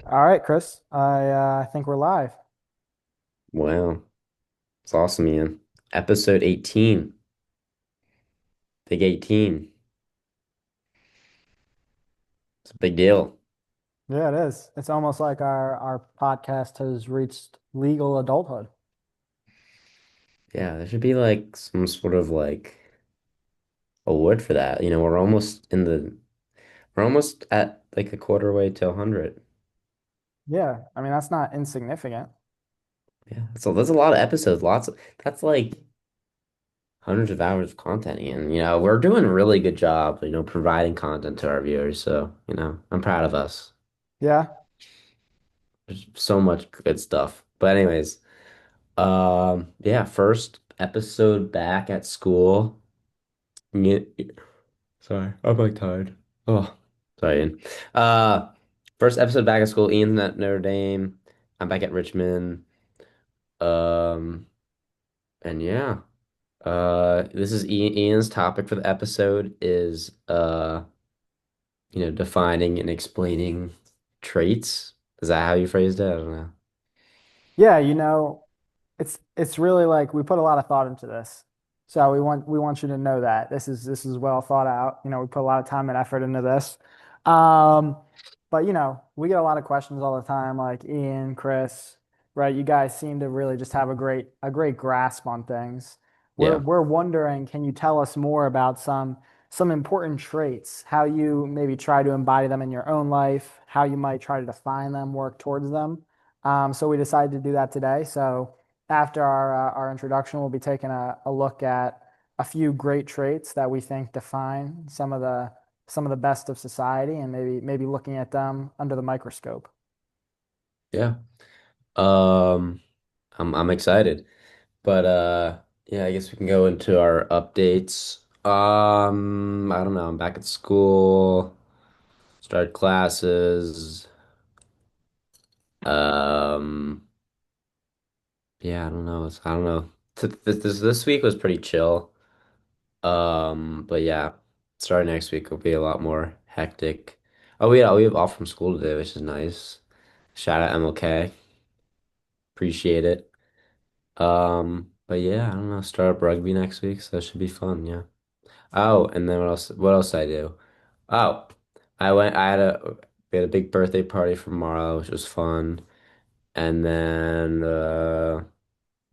All right, Chris. I think we're live. Wow, it's awesome, Ian. Episode 18, Big 18. It's a big deal. Yeah, it is. It's almost like our podcast has reached legal adulthood. Yeah, there should be like some sort of like award for that. We're almost at like a quarter way to 100. Yeah, I mean that's not insignificant. Yeah, so there's a lot of episodes. That's like hundreds of hours of content, Ian. We're doing a really good job, providing content to our viewers. So, I'm proud of us. Yeah, There's so much good stuff. But anyways, yeah, first episode back at school. Yeah, sorry, I'm like tired. Oh, sorry, Ian. Uh, First episode back at school. Ian's at Notre Dame. I'm back at Richmond. Um, and yeah. This is Ian's topic for the episode is defining and explaining traits. Is that how you phrased it? I don't know. yeah. It's really like we put a lot of thought into this. So we want you to know that this is well thought out. We put a lot of time and effort into this. Um, but we get a lot of questions all the time, like Ian, Chris, right? You guys seem to really just have a great grasp on things. We're Yeah. we're wondering, can you tell us more about some important traits, how you maybe try to embody them in your own life, how you might try to define them, work towards them. So we decided to do that today. So after our introduction, we'll be taking a look at a few great traits that we think define some of the best of society, and maybe looking at them under the microscope. Yeah. Um, I'm excited. But yeah, I guess we can go into our updates. I don't know. I'm back at school, started classes. Um, yeah, I don't know. I don't know. This week was pretty chill. But yeah, starting next week will be a lot more hectic. Oh, we have off from school today, which is nice. Shout out MLK. Appreciate it. But yeah, I don't know. Start up rugby next week, so that should be fun. Yeah. Oh, and then what else? What else did I do? Oh, I went. We had a big birthday party for Marla, which was fun. And then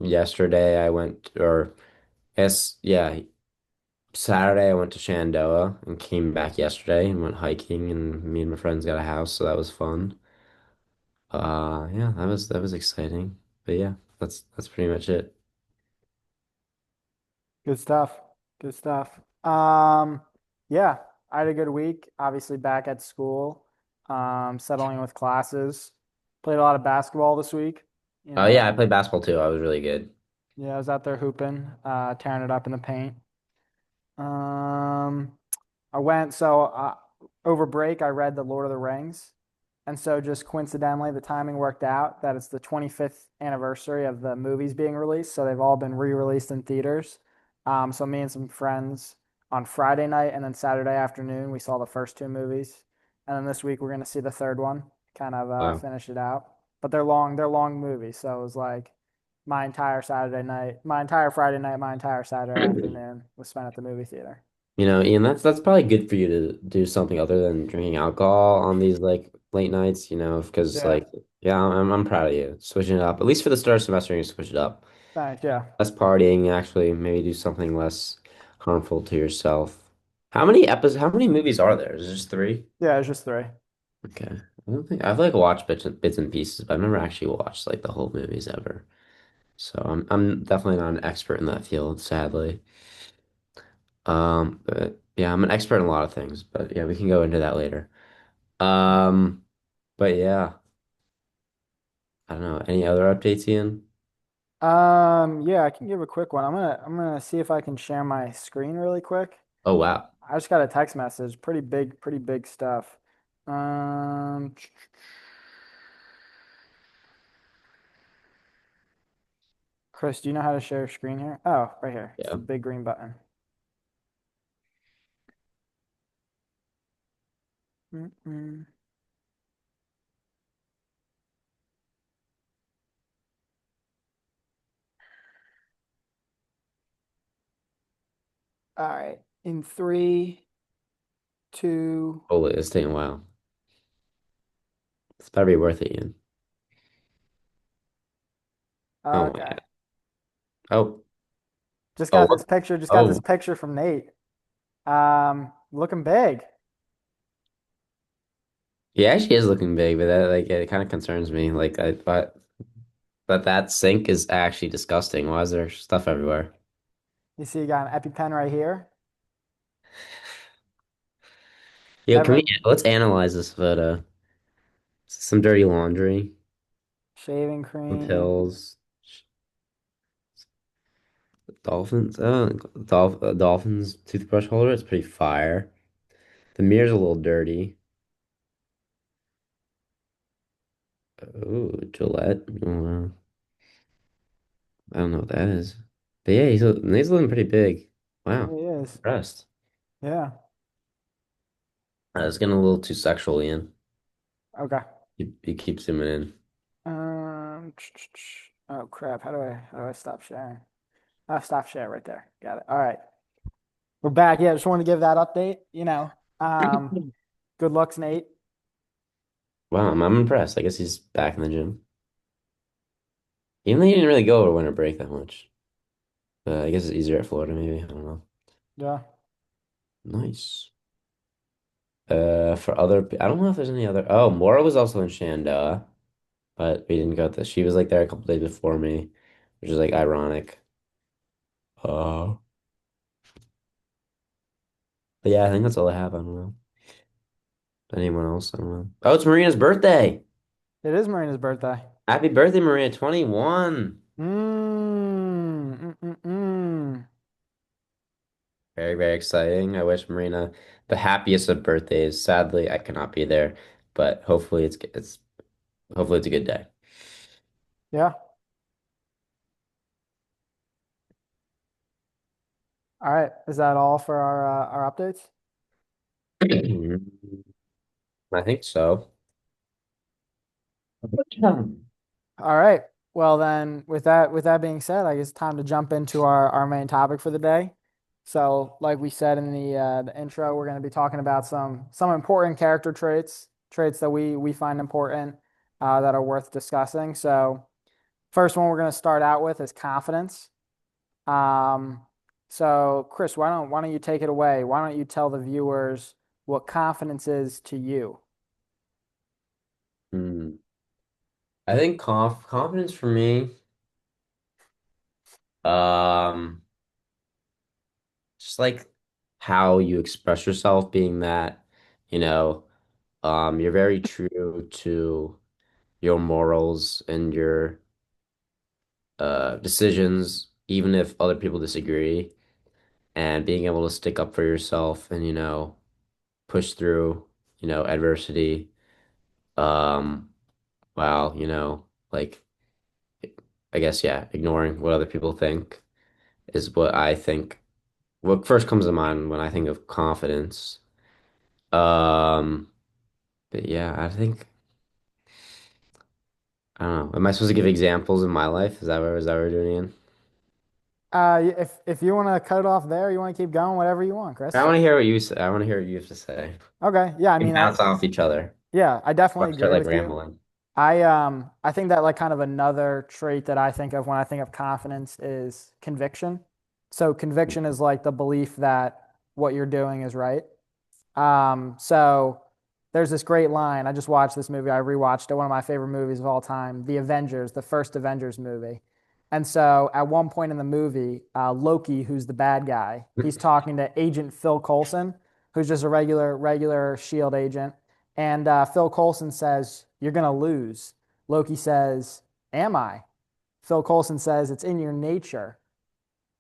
yesterday I went, or yes, yeah, Saturday I went to Shenandoah and came back yesterday and went hiking, and me and my friends got a house, so that was fun. Yeah, that was exciting. But yeah, that's pretty much it. Good stuff. Good stuff. Yeah, I had a good week. Obviously back at school, settling with classes. Played a lot of basketball this week. You Oh know, yeah, I played basketball too. I was really good. yeah, I was out there hooping, tearing it up in the paint. Um, over break, I read The Lord of the Rings. And so just coincidentally, the timing worked out that it's the 25th anniversary of the movies being released. So they've all been re-released in theaters. So me and some friends on Friday night and then Saturday afternoon, we saw the first two movies. And then this week we're going to see the third one, kind of Wow. finish it out. But they're long movies. So it was like my entire Friday night, my entire Saturday afternoon was spent at the movie theater. Ian, that's probably good for you to do something other than drinking alcohol on these like late nights, because Yeah. like yeah, I'm proud of you. Switching it up. At least for the start of semester, you switch it up. Thanks. Yeah. Less partying, actually, maybe do something less harmful to yourself. How many movies are there? Is it just three? Yeah, it's just three. Okay. I don't think I've like watched bits and pieces, but I've never actually watched like the whole movies ever. So I'm definitely not an expert in that field, sadly. But yeah, I'm an expert in a lot of things, but yeah, we can go into that later. Um, but yeah, I don't know. Any other updates, Ian? Yeah, I can give a quick one. I'm gonna see if I can share my screen really quick. Oh wow. I just got a text message. Pretty big stuff. Um, Chris, do you know how to share your screen here? Oh, right here. It's Yeah. the big green button. Mm-mm. All right. In three, two. Holy, it's taking a while. It's better be worth it, Ian. Oh my Okay. God. Oh, Just oh, got this picture. Just got this oh. picture from Nate. Looking big. He actually is looking big, but that like it kind of concerns me. Like I thought, but that sink is actually disgusting. Why is there stuff everywhere? You see, you got an EpiPen right here. Yo, can we Ever let's analyze this photo. Some dirty laundry, shaving some cream. pills, dolphins. Dolphins toothbrush holder. It's pretty fire. The mirror's a little dirty. Ooh, Gillette. I don't know what that is. But yeah, he's looking pretty big. There Wow, he is. impressed. Yeah. It's getting a little too sexual, Ian. Okay. You keep zooming in. Oh crap. How do I stop sharing? Oh, stop share right there. Got it. All right. We're back. Yeah, just want to give that update. Good looks, Nate. Wow, I'm impressed. I guess he's back in the gym. Even though he didn't really go over winter break that much. But I guess it's easier at Florida, maybe. I don't know. Yeah. Nice. For other, I don't know if there's any other. Oh, Maura was also in Shenandoah, but we didn't go to. She was like there a couple days before me, which is like ironic. Uh, but yeah, I think that's all I have. I don't know. Anyone else? I don't know. Oh, it's Marina's birthday. It is Marina's birthday. Happy birthday, Marina. 21. Mm. Very, very exciting. I wish Marina the happiest of birthdays. Sadly, I cannot be there, but hopefully it's a good day. Yeah. All right. Is that all for our updates? I think so. All right. Well then, with that being said, I guess it's time to jump into our main topic for the day. So, like we said in the intro, we're going to be talking about some important character traits that we find important that are worth discussing. So, first one we're going to start out with is confidence. Um, so Chris, why don't you take it away? Why don't you tell the viewers what confidence is to you? Hmm. I think confidence for me, um, just like how you express yourself, being that, you know, you're very true to your morals and your decisions, even if other people disagree, and being able to stick up for yourself and, push through, adversity, um, while, like, I guess, yeah, ignoring what other people think is what first comes to mind when I think of confidence. Um, but yeah, I don't know. Am I supposed to give examples in my life? Is that what we're doing, Ian? If you want to cut it off there, you want to keep going, whatever you want, I Chris. want to hear what you say. I want to hear what you have to say. Okay. Yeah, I We can mean, bounce off each other. I definitely Or start agree like with you. rambling. I think that like kind of another trait that I think of when I think of confidence is conviction. So conviction is like the belief that what you're doing is right. So there's this great line. I just watched this movie. I rewatched it. One of my favorite movies of all time, The Avengers, the first Avengers movie. And so at one point in the movie, Loki, who's the bad guy, he's talking to Agent Phil Coulson, who's just a regular Shield agent. And Phil Coulson says, "You're gonna lose." Loki says, "Am I?" Phil Coulson says, "It's in your nature."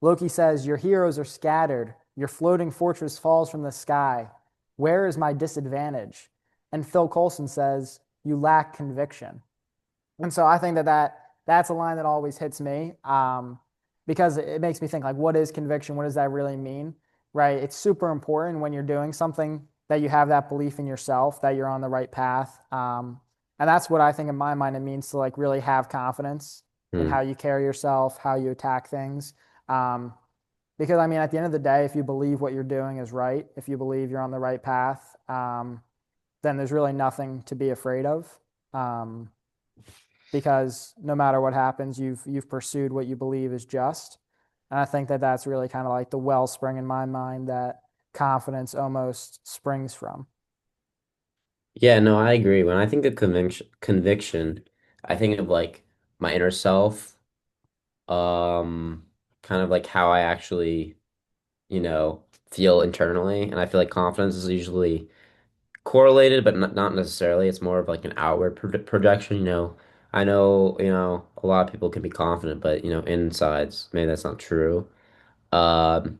Loki says, "Your heroes are scattered. Your floating fortress falls from the sky. Where is my disadvantage?" And Phil Coulson says, "You lack conviction." And so I think that's a line that always hits me, because it makes me think like, what is conviction? What does that really mean? Right? It's super important when you're doing something that you have that belief in yourself that you're on the right path. And that's what I think in my mind it means to like really have confidence in Hmm. how you carry yourself, how you attack things. Um, Because I mean, at the end of the day, if you believe what you're doing is right, if you believe you're on the right path, then there's really nothing to be afraid of. Um, because no matter what happens, you've pursued what you believe is just. And I think that that's really kind of like the wellspring in my mind that confidence almost springs from. Yeah, no, I agree. When I think of conviction, I think of like my inner self, um, kind of like how I actually, feel internally. And I feel like confidence is usually correlated, but not necessarily. It's more of like an outward projection, I know, a lot of people can be confident, but insides, maybe that's not true. Um,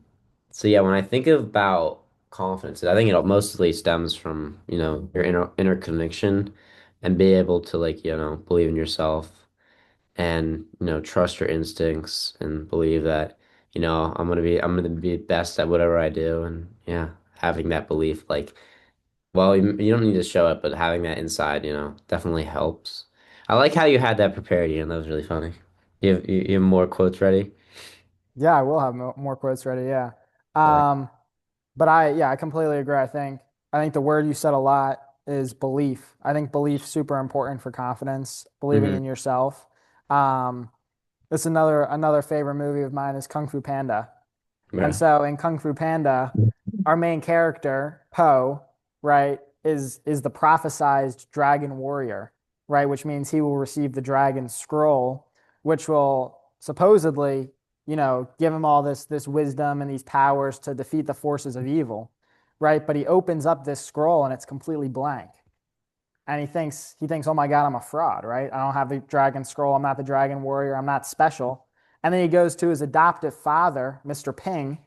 so yeah, when I think about confidence, I think it mostly stems from, your inner conviction and be able to like, believe in yourself and, trust your instincts and believe that, I'm gonna be best at whatever I do. And yeah, having that belief, like, well, you don't need to show it, but having that inside, definitely helps. I like how you had that prepared, Ian. That was really funny. You have more quotes ready? Yeah, I will have more quotes ready. Yeah. I like. Um, but yeah, I completely agree. I think the word you said a lot is belief. I think belief super important for confidence, believing Hmm. in yourself. Um, this another favorite movie of mine is Kung Fu Panda. And Yeah. so in Kung Fu Panda, our main character, Po, right, is the prophesized dragon warrior, right, which means he will receive the dragon scroll, which will supposedly, give him all this wisdom and these powers to defeat the forces of evil, right? But he opens up this scroll and it's completely blank and he thinks, oh my God, I'm a fraud, right? I don't have the dragon scroll. I'm not the dragon warrior. I'm not special. And then he goes to his adoptive father, Mr. Ping,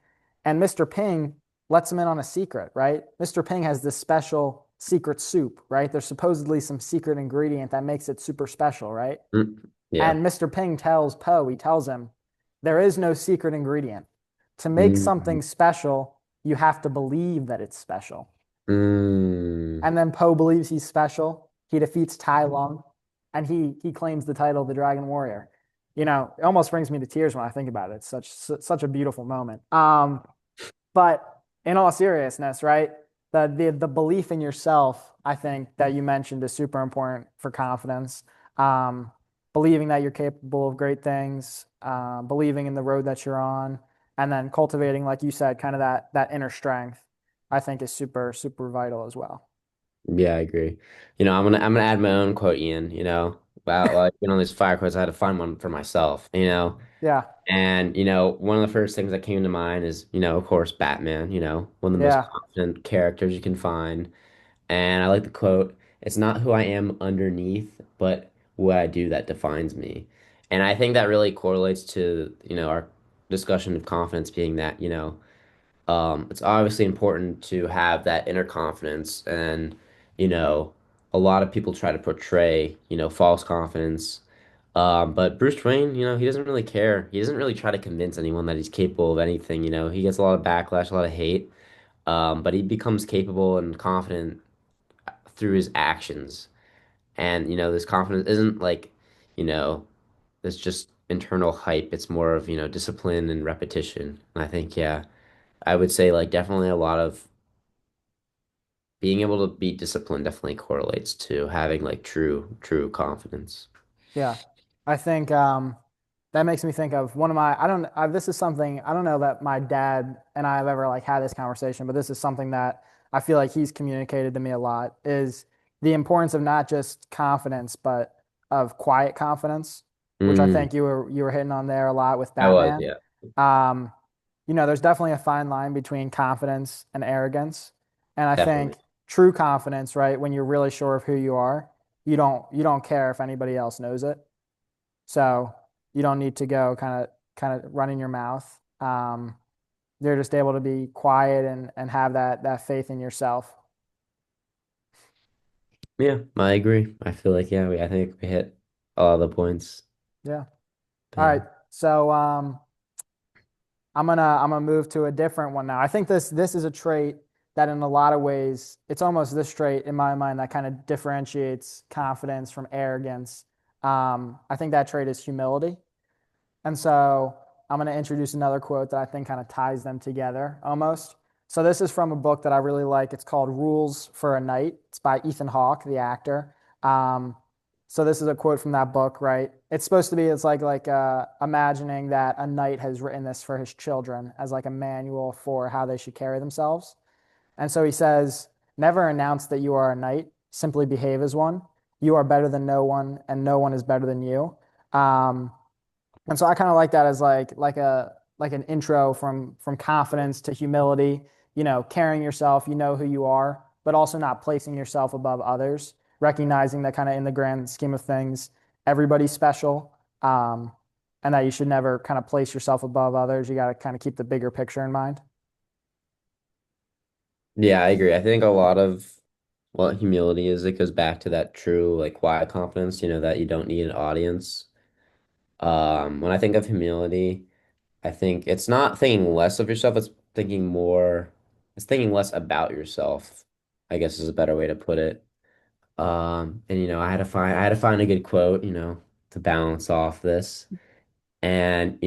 and Mr. Ping lets him in on a secret, right? Mr. Ping has this special secret soup, right? There's supposedly some secret ingredient that makes it super special, right? Yeah. And Mr. Ping tells Poe, he tells him, there is no secret ingredient. To make Mm, something special, you have to believe that it's special. mm, And then Poe believes he's special. He defeats Tai Lung, and he claims the title of the Dragon Warrior. It almost brings me to tears when I think about it. It's such a beautiful moment. But in all seriousness, right? The belief in yourself, I think that you mentioned is super important for confidence. Um, Believing that you're capable of great things, believing in the road that you're on, and then cultivating, like you said, kind of that inner strength, I think is super, super vital as well. yeah, I agree. I'm gonna add my own quote, Ian. About like on these fire quotes, I had to find one for myself. Yeah, And one of the first things that came to mind is, of course, Batman. One of the most yeah, confident characters you can find. And I like the quote, it's not who I am underneath, but what I do that defines me. And I think that really correlates to, our discussion of confidence being that, it's obviously important to have that inner confidence. And, you know, a lot of people try to portray, false confidence. But Bruce Wayne, he doesn't really care. He doesn't really try to convince anyone that he's capable of anything. He gets a lot of backlash, a lot of hate. But he becomes capable and confident through his actions. And, this confidence isn't like, you know, this just internal hype. It's more of, discipline and repetition. And I think, yeah, I would say like definitely a lot of being able to be disciplined definitely correlates to having like true confidence. yeah. I think that makes me think of one of my, I don't, this is something, I don't know that my dad and I have ever like had this conversation, but this is something that I feel like he's communicated to me a lot is the importance of not just confidence, but of quiet confidence, which I Mm, think you were hitting on there a lot with I was, Batman. yeah, Um, there's definitely a fine line between confidence and arrogance. And I definitely. think true confidence, right, when you're really sure of who you are, you don't care if anybody else knows it. So you don't need to go kind of running your mouth. You're just able to be quiet and have that faith in yourself. Yeah, I agree. I feel like, yeah, I think we hit all the points. Yeah. But All yeah. right. So I'm gonna move to a different one now. I think this is a trait that in a lot of ways it's almost this trait in my mind that kind of differentiates confidence from arrogance. I think that trait is humility. And so I'm going to introduce another quote that I think kind of ties them together almost. So this is from a book that I really like. It's called Rules for a Night. It's by Ethan Hawke, the actor. Um, so this is a quote from that book, right? It's supposed to be, it's like imagining that a knight has written this for his children as like a manual for how they should carry themselves. And so he says, never announce that you are a knight, simply behave as one. You are better than no one, and no one is better than you. Um, and so I kind of like that as like an intro from confidence to humility, carrying yourself, you know who you are, but also not placing yourself above others, recognizing that kind of in the grand scheme of things, everybody's special. And that you should never kind of place yourself above others. You got to kind of keep the bigger picture in mind. Yeah, I agree. I think a lot of what humility is, it goes back to that true, like, quiet confidence, that you don't need an audience. When I think of humility, I think it's not thinking less of yourself, it's thinking less about yourself, I guess is a better way to put it. And I had to find a good quote, to balance off this. And,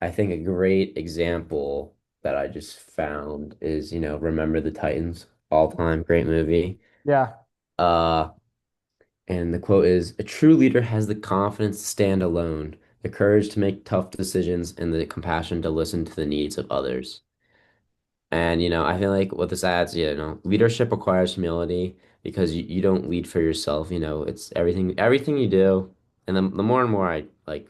I think a great example that I just found is, Remember the Titans, all time great movie. Yeah. Uh, and the quote is, "A true leader has the confidence to stand alone, the courage to make tough decisions, and the compassion to listen to the needs of others." And, I feel like what this adds, leadership requires humility because you don't lead for yourself, it's everything you do. And the more and more I like,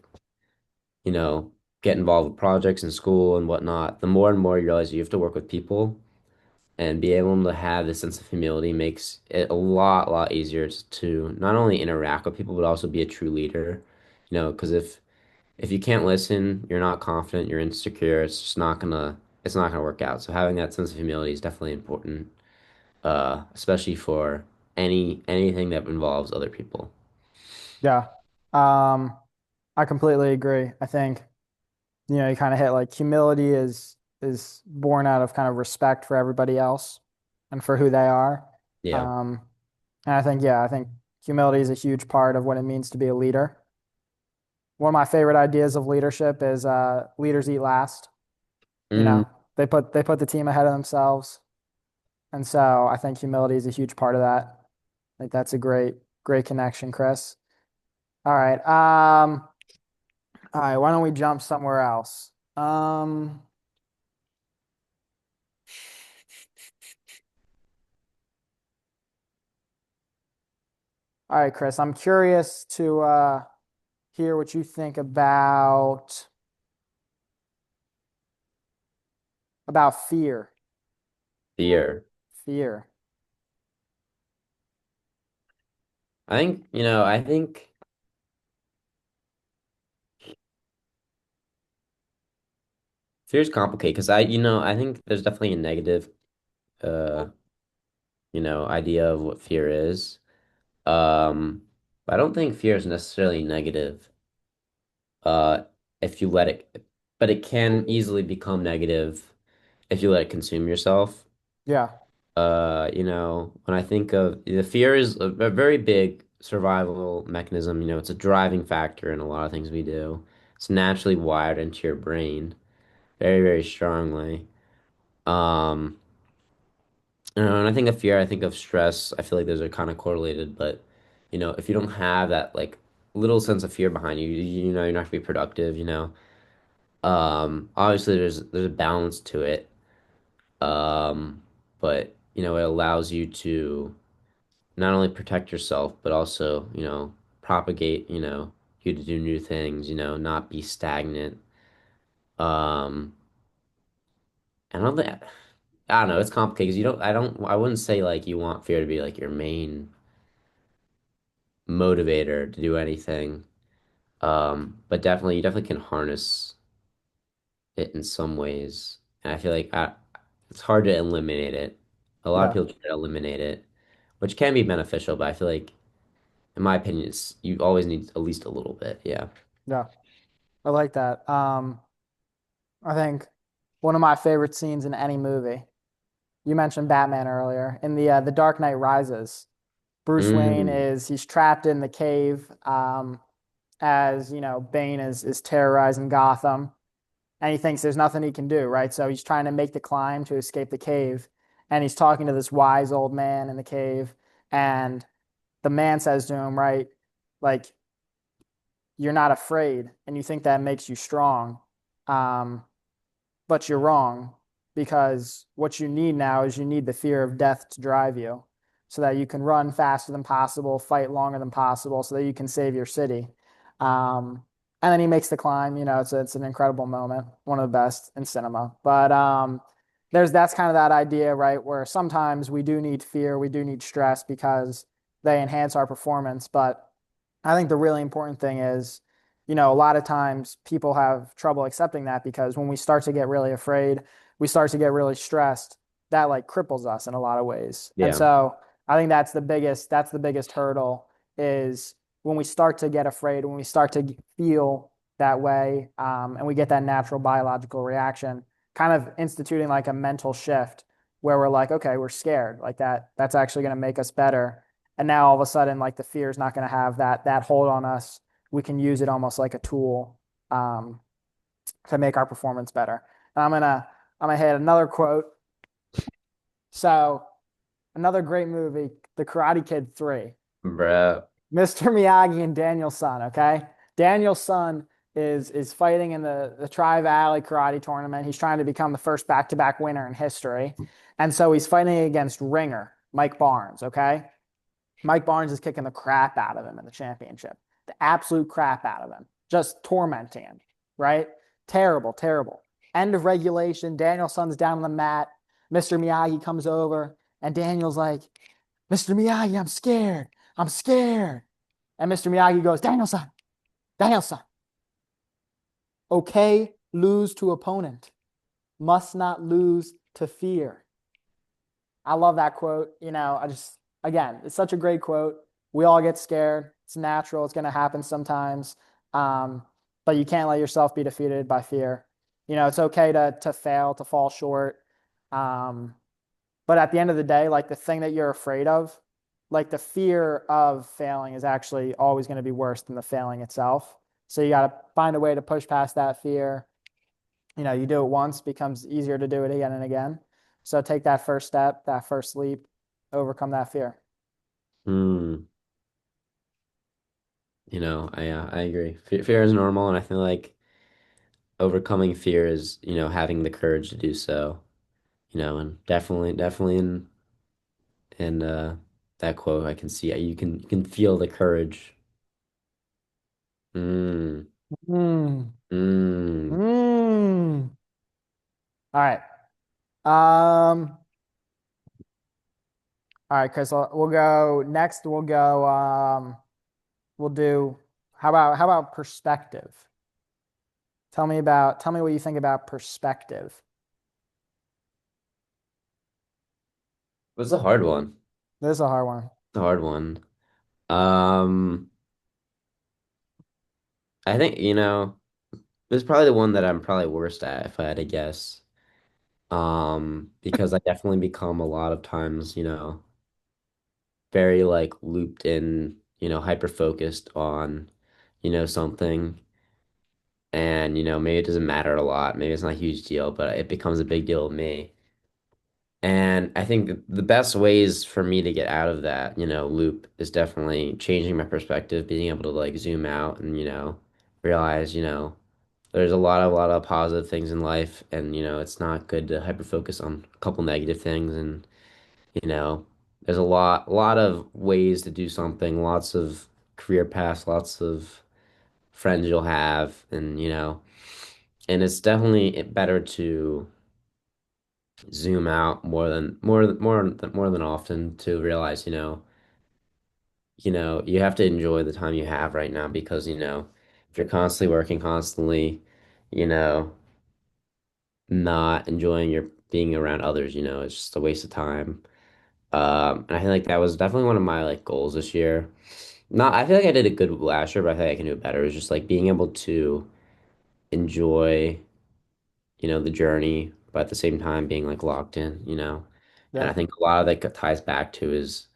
get involved with projects in school and whatnot, the more and more you realize you have to work with people and be able to have this sense of humility makes it a lot easier to not only interact with people, but also be a true leader. Because if you can't listen, you're not confident, you're insecure, it's not gonna work out. So having that sense of humility is definitely important, especially for anything that involves other people. Yeah. Um, I completely agree. I think, you kind of hit like humility is born out of kind of respect for everybody else and for who they are. Yeah. Um, and I think humility is a huge part of what it means to be a leader. One of my favorite ideas of leadership is leaders eat last. You Mm, know, they put the team ahead of themselves. And so I think humility is a huge part of that. I think that's a great connection, Chris. All right. All right, why don't we jump somewhere else? All right, Chris, I'm curious to hear what you think about fear. fear. Fear. I think fear is complicated because I think there's definitely a negative, uh, idea of what fear is. Um, but I don't think fear is necessarily negative. Uh, if you let it, but it can easily become negative if you let it consume yourself. Yeah, When I think of the fear is a very big survival mechanism, it's a driving factor in a lot of things we do. It's naturally wired into your brain very strongly. Um, and I think of fear, I think of stress. I feel like those are kind of correlated, but if you don't have that like little sense of fear behind you, you're not gonna be productive, Obviously there's a balance to it. Um, but it allows you to not only protect yourself, but also, propagate, you to do new things, not be stagnant. Um, and I don't know, it's complicated because I wouldn't say like you want fear to be like your main motivator to do anything. But definitely, you definitely can harness it in some ways. And I feel like it's hard to eliminate it. A lot of yeah, people try to eliminate it, which can be beneficial, but I feel like, in my opinion, you always need at least a little bit. Yeah. yeah. I like that. I think one of my favorite scenes in any movie. You mentioned Batman earlier. In the Dark Knight Rises, Bruce Wayne Mm, he's trapped in the cave. as, you know, Bane is terrorizing Gotham and he thinks there's nothing he can do, right? So he's trying to make the climb to escape the cave. And he's talking to this wise old man in the cave. And the man says to him, right, like, you're not afraid and you think that makes you strong. Um, but you're wrong because what you need now is you need the fear of death to drive you so that you can run faster than possible, fight longer than possible, so that you can save your city. And then he makes the climb. You know, it's an incredible moment, one of the best in cinema. But that's kind of that idea, right? Where sometimes we do need fear, we do need stress because they enhance our performance. But I think the really important thing is, you know, a lot of times people have trouble accepting that because when we start to get really afraid, we start to get really stressed, that like cripples us in a lot of ways. And Yeah. so I think that's the biggest hurdle is when we start to get afraid, when we start to feel that way, and we get that natural biological reaction, kind of instituting like a mental shift where we're like, okay, we're scared, like that's actually going to make us better. And now all of a sudden, like the fear is not going to have that hold on us. We can use it almost like a tool um, to make our performance better. And I'm gonna hit another quote. So another great movie, The Karate Kid 3. Bruh. Mr. Miyagi and Daniel's son, okay? Daniel's son is fighting in the Tri Valley Karate Tournament. He's trying to become the first back-to-back winner in history. And so he's fighting against Ringer, Mike Barnes, okay? Mike Barnes is kicking the crap out of him in the championship. The absolute crap out of him. Just tormenting him, right? Terrible, terrible. End of regulation. Danielson's down on the mat. Mr. Miyagi comes over, and Daniel's like, Mr. Miyagi, I'm scared. I'm scared. And Mr. Miyagi goes, Danielson, Danielson, okay, lose to opponent. Must not lose to fear. I love that quote. You know, again, it's such a great quote. We all get scared. It's natural. It's going to happen sometimes. Um, but you can't let yourself be defeated by fear. You know, it's okay to fail, to fall short. Um, but at the end of the day, like the thing that you're afraid of, like the fear of failing is actually always going to be worse than the failing itself. So you got to find a way to push past that fear. You know, you do it once, becomes easier to do it again and again. So take that first step, that first leap, overcome that fear. Hmm. I agree. Fear is normal, and I feel like overcoming fear is, having the courage to do so. And definitely in that quote, I can see you can feel the courage. Mm, Mm, mm. mm. All right. Um, all right, Chris, we'll go next. We'll do, how about perspective? Tell me what you think about perspective. It was a hard one. This is a hard one. A hard one. Um, I think, this is probably the one that I'm probably worst at if I had to guess. Because I definitely become a lot of times, very like looped in, hyper focused on, something. And, maybe it doesn't matter a lot. Maybe it's not a huge deal, but it becomes a big deal to me. And I think the best ways for me to get out of that, loop is definitely changing my perspective, being able to like zoom out and, realize, there's a lot of positive things in life and, it's not good to hyper focus on a couple negative things and, you know, there's a lot of ways to do something, lots of career paths, lots of friends you'll have and, and it's definitely better to zoom out more than often to realize, you have to enjoy the time you have right now because, if you're constantly working, constantly, you know, not enjoying your being around others, it's just a waste of time. And I feel like that was definitely one of my like goals this year. Not, I feel like I did a good last year, but I think I can do it better. It was just like being able to enjoy, the journey, but at the same time being like locked in. And I Yeah. think a lot of that ties back to is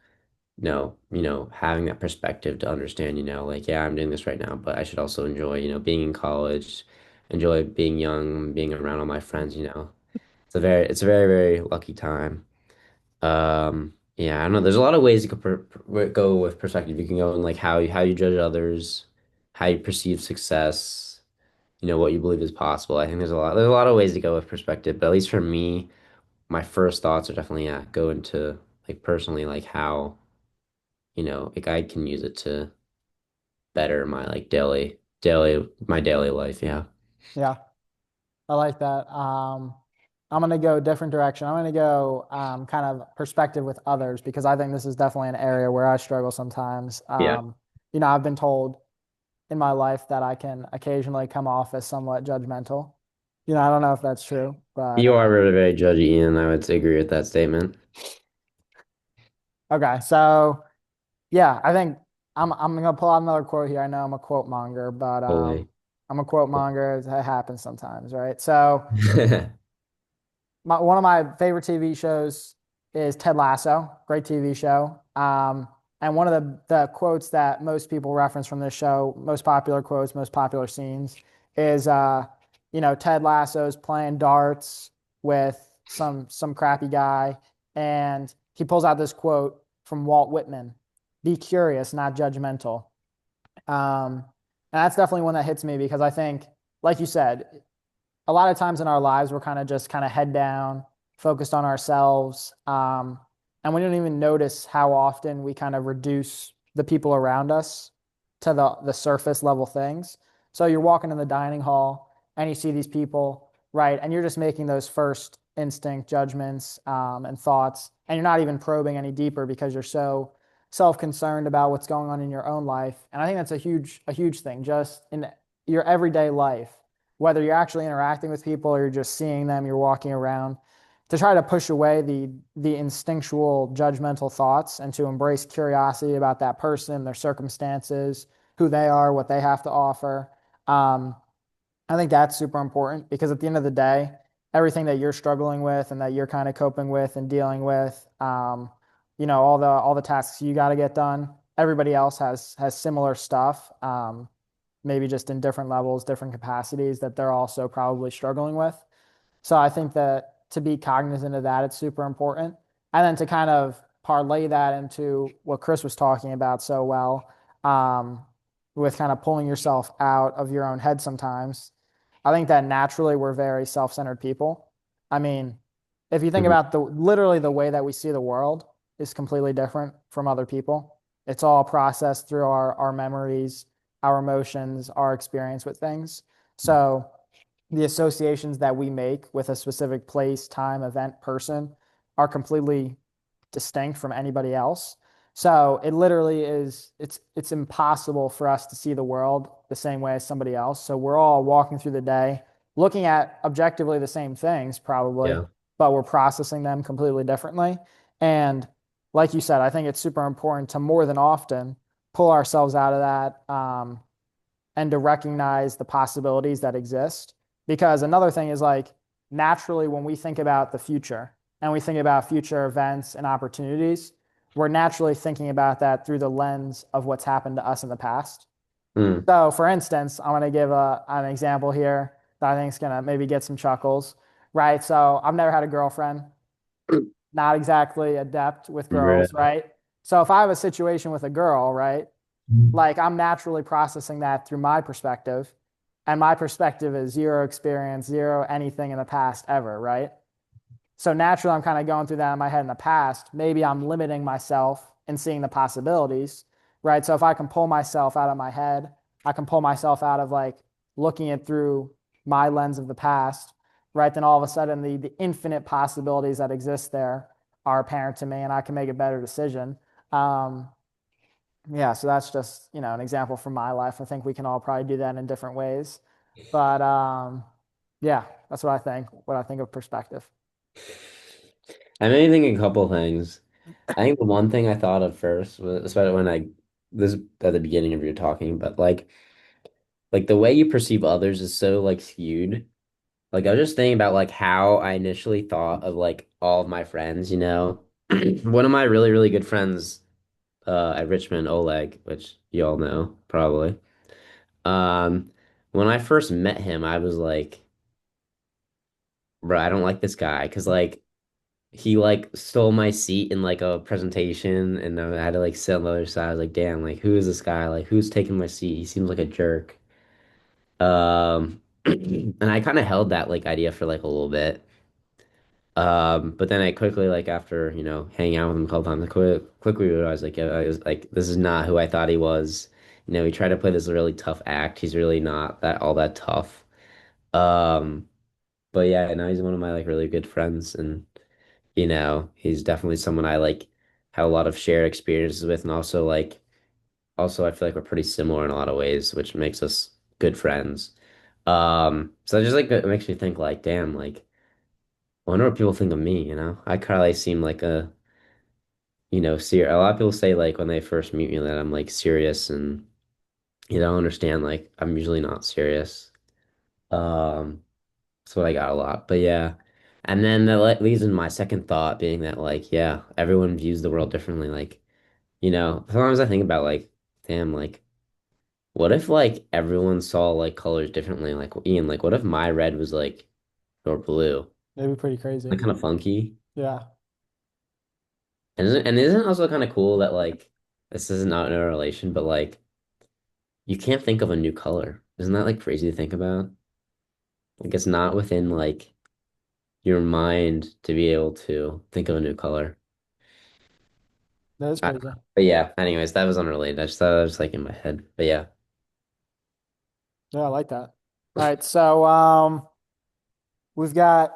having that perspective to understand, like, yeah, I'm doing this right now, but I should also enjoy, being in college, enjoy being young, being around all my friends. It's a very, very lucky time. Yeah, I don't know. There's a lot of ways you could go with perspective. You can go in like how you judge others, how you perceive success, what you believe is possible. I think there's a lot of ways to go with perspective, but at least for me, my first thoughts are definitely go into like personally like how, like I can use it to better my like daily life. Yeah. Yeah, I like that. I'm going to go different direction. I'm going to go kind of perspective with others because I think this is definitely an area where I struggle sometimes. Yeah. I've been told in my life that I can occasionally come off as somewhat judgmental. I don't know if that's true, but You are really very judgy, Ian. I would agree with that statement. okay. So yeah, I think I'm gonna pull out another quote here. I know I'm a quote monger, but Totally. I'm a quote monger. It happens sometimes, right? So one of my favorite TV shows is Ted Lasso. Great TV show. And one of the quotes that most people reference from this show, most popular quotes, most popular scenes, is Ted Lasso's playing darts with some crappy guy, and he pulls out this quote from Walt Whitman: "Be curious, not judgmental." And that's definitely one that hits me because I think, like you said, a lot of times in our lives we're kind of just kind of head down, focused on ourselves, and we don't even notice how often we kind of reduce the people around us to the surface level things. So you're walking in the dining hall and you see these people, right, and you're just making those first instinct judgments and thoughts, and you're not even probing any deeper because you're so self-concerned about what's going on in your own life. And I think that's a huge thing just in your everyday life, whether you're actually interacting with people or you're just seeing them, you're walking around, to try to push away the instinctual judgmental thoughts and to embrace curiosity about that person, their circumstances, who they are, what they have to offer. Um, I think that's super important because at the end of the day, everything that you're struggling with and that you're kind of coping with and dealing with, all the tasks you got to get done. Everybody else has similar stuff, maybe just in different levels, different capacities that they're also probably struggling with. So I think that to be cognizant of that, it's super important. And then to kind of parlay that into what Chris was talking about so well, um, with kind of pulling yourself out of your own head sometimes. I think that naturally we're very self-centered people. I mean, if you think Mhm. about literally the way that we see the world is completely different from other people. It's all processed through our memories, our emotions, our experience with things. So the associations that we make with a specific place, time, event, person are completely distinct from anybody else. So it literally is it's impossible for us to see the world the same way as somebody else. So we're all walking through the day looking at objectively the same things probably, Yeah. but we're processing them completely differently. And like you said, I think it's super important to more than often pull ourselves out of that, and to recognize the possibilities that exist. Because another thing is like naturally, when we think about the future and we think about future events and opportunities, we're naturally thinking about that through the lens of what's happened to us in the past. Mm. So, for instance, I'm going to give an example here that I think is going to maybe get some chuckles, right? So, I've never had a girlfriend, not exactly adept with girls, Really? right? So, if I have a situation with a girl, right, like I'm naturally processing that through my perspective. And my perspective is zero experience, zero anything in the past ever, right? So naturally, I'm kind of going through that in my head in the past. Maybe I'm limiting myself and seeing the possibilities, right? So if I can pull myself out of my head, I can pull myself out of like looking it through my lens of the past, right? Then all of a sudden, the infinite possibilities that exist there are apparent to me, and I can make a better decision. Um, yeah, so that's just, an example from my life. I think we can all probably do that in different ways. But yeah, that's what I think of perspective. I made me think a couple things. I think the one thing I thought of first was, especially when this at the beginning of your talking, but like the way you perceive others is so like skewed. Like I was just thinking about like how I initially thought of like all of my friends. One of my really, really good friends. at Richmond, Oleg, which you all know probably. Um, when I first met him, I was like, bro, I don't like this guy because like he like stole my seat in like a presentation, and I had to like sit on the other side. I was like, damn, like who is this guy? Like who's taking my seat? He seems like a jerk. And I kind of held that like idea for like a little bit. But then I quickly, like after, hanging out with him a couple times, I quickly realized like, yeah, I was like, this is not who I thought he was. He tried to play this really tough act. He's really not that all that tough. Um, but yeah, now he's one of my like really good friends, and he's definitely someone I like have a lot of shared experiences with, and also I feel like we're pretty similar in a lot of ways, which makes us good friends. So it just like it makes me think like, damn, like I wonder what people think of me, I kind of seem like a lot of people say like when they first meet me that I'm like serious, and you don't understand like I'm usually not serious. Um, that's what I got a lot. But yeah. And then that leads into my second thought being that like, yeah, everyone views the world differently. Like, sometimes I think about like, damn, like what if like everyone saw like colors differently? Like Ian, like what if my red was like your blue? It'd be pretty crazy. Like kind of funky. Yeah, And isn't it also kind of cool that like this is not in a relation, but like you can't think of a new color. Isn't that like crazy to think about? Like it's not within like your mind to be able to think of a new color. that is I, crazy. but yeah, anyways, that was unrelated. I just thought that was like in my head. But yeah. Yeah, I like that. All right, so we've got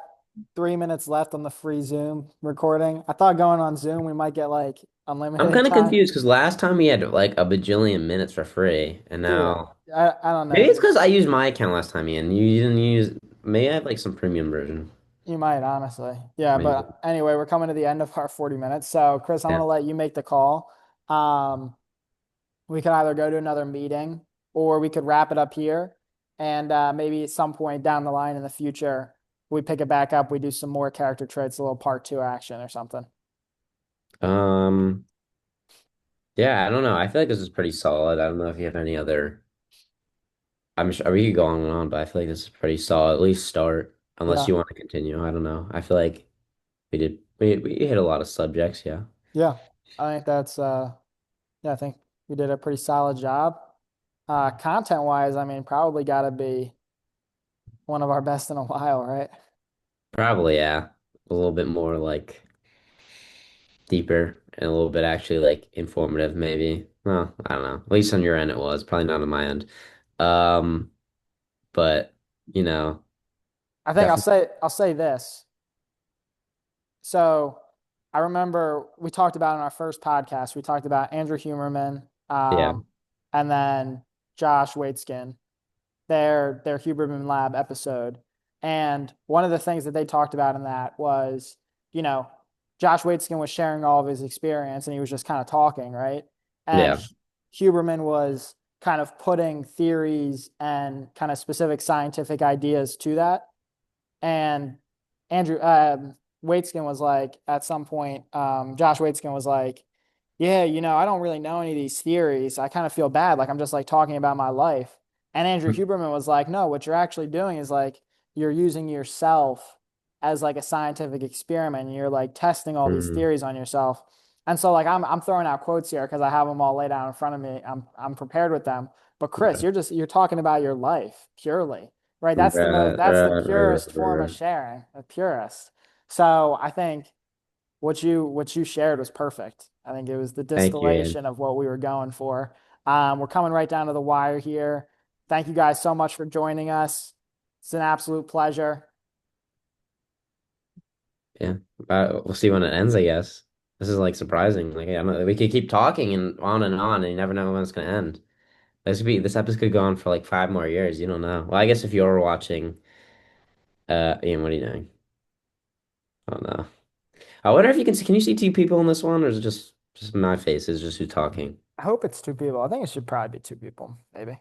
3 minutes left on the free Zoom recording. I thought going on Zoom we might get like I'm unlimited kind of time. confused because last time we had like a bajillion minutes for free, and Dude, now I don't maybe it's know. because I used my account last time, Ian. You didn't use. Maybe I have like some premium version. You might, honestly. Yeah, Maybe. but anyway, we're coming to the end of our 40 minutes. So, Chris, I'm Yeah. gonna let you make the call. Um, we could either go to another meeting or we could wrap it up here. And maybe at some point down the line in the future, we pick it back up. We do some more character traits, a little part two action or something. Um. Yeah. I don't know. I feel like this is pretty solid. I don't know if you have any other. I'm sure we could go on and on, but I feel like this is pretty solid. At least start, unless Yeah. you want to continue. I don't know. I feel like we hit a lot of subjects. Yeah. Yeah. I think that's yeah, I think we did a pretty solid job. Content wise, I mean, probably gotta be one of our best in a while, right? Probably. Yeah. A little bit more like deeper and a little bit actually like informative, maybe. Well, I don't know. At least on your end it was. Probably not on my end. Um, but you know, I think definitely. I'll say this. So I remember we talked about in our first podcast, we talked about Andrew Huberman, Yeah. and then Josh Waitzkin, their Huberman Lab episode. And one of the things that they talked about in that was, you know, Josh Waitzkin was sharing all of his experience and he was just kind of talking, right? And Yeah. Huberman was kind of putting theories and kind of specific scientific ideas to that. And Andrew Waitskin was like, at some point, Josh Waitskin was like, yeah, I don't really know any of these theories. I kind of feel bad. Like I'm just like talking about my life. And Andrew Huberman was like, no, what you're actually doing is like you're using yourself as like a scientific experiment. And you're like testing all these Mm, theories on yourself. And so like I'm throwing out quotes here because I have them all laid out in front of me. I'm prepared with them. But Chris, okay. you're talking about your life purely. Right, Right, that's the right, right, purest form of right. sharing, the purest. So I think what you shared was perfect. I think it was the Thank you, Ian. distillation of what we were going for. We're coming right down to the wire here. Thank you guys so much for joining us. It's an absolute pleasure. Yeah. We'll see when it ends, I guess. This is like surprising. Like, I don't know, we could keep talking and on, and you never know when it's gonna end. This episode could go on for like 5 more years. You don't know. Well, I guess if you're watching, Ian, what are you doing? I don't know. I wonder if you can you see two people in this one, or is it just my face? Is just who talking? I hope it's two people. I think it should probably be two people, maybe.